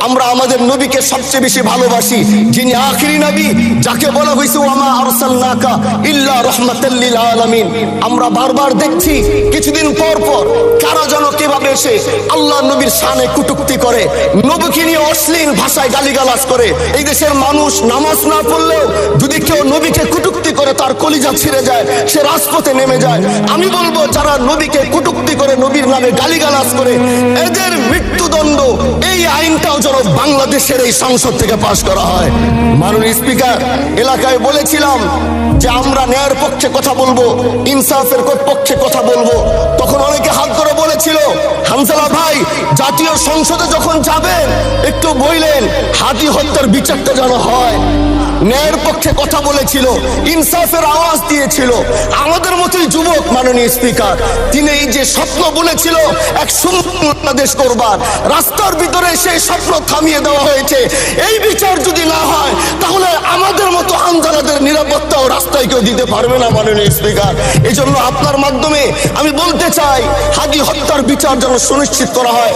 আমরা আমাদের নবীকে সবচেয়ে বেশি ভালোবাসি, যিনি আখিরি নবী, যাকে বলা হয়েছে ওয়ামা আরসালনাকা ইল্লা রাহমাতাল লিল আলামিন। আমরা বারবার দেখছি কিছুদিন পর পর কারা যেন কিভাবে এসে আল্লাহ নবীর শানে কটূক্তি করে, নবীকে নিয়ে অশ্লীল ভাষায় গালিগালাজ করে। এই দেশের মানুষ নামাজ না পড়লেও যদি কেউ নবীকে কটূক্তি করে তার কলিজা ছিঁড়ে যায়, সে রাজপথে নেমে যায়। আমি বলবো যারা নবীকে কটূক্তি করে, নবীর নামে গালিগালাজ করে, এদের মৃত্যুদণ্ড এই আইনটাও যেন বাংলাদেশের এই সংসদ থেকে পাশ করা হয়। মাননীয় স্পিকার, এলাকায় বলেছিলাম যে আমরা ন্যায়ের পক্ষে কথা বলবো, ইনসাফের পক্ষে কথা বলবো। তখন অনেকে হাত ধরে বলেছিল, হামজালা ভাই জাতীয় সংসদে যখন যাবেন একটু বললেন হাদি হত্যার বিচারটা যেন হয়। ন্যায়ের পক্ষে কথা বলেছিল, ইনসাফের আওয়াজ দিয়েছিল। আমাদের মতোই যুবক মাননীয় স্পিকার, তিনি এই যে স্বপ্ন বলেছিল এক সুন্দর বাংলাদেশ করবার, রাস্তার ভিতরে সেই স্বপ্ন থামিয়ে দেওয়া হয়েছে। এই বিচার যদি না হয় তাহলে আমাদের মতো আন্দোলনের নিরাপত্তাও রাস্তায় কেউ দিতে পারবে না মাননীয় স্পিকার। এই জন্য আপনার মাধ্যমে আমি বলতে চাই, হাদি হত্যার বিচার যেন সুনিশ্চিত করা হয়।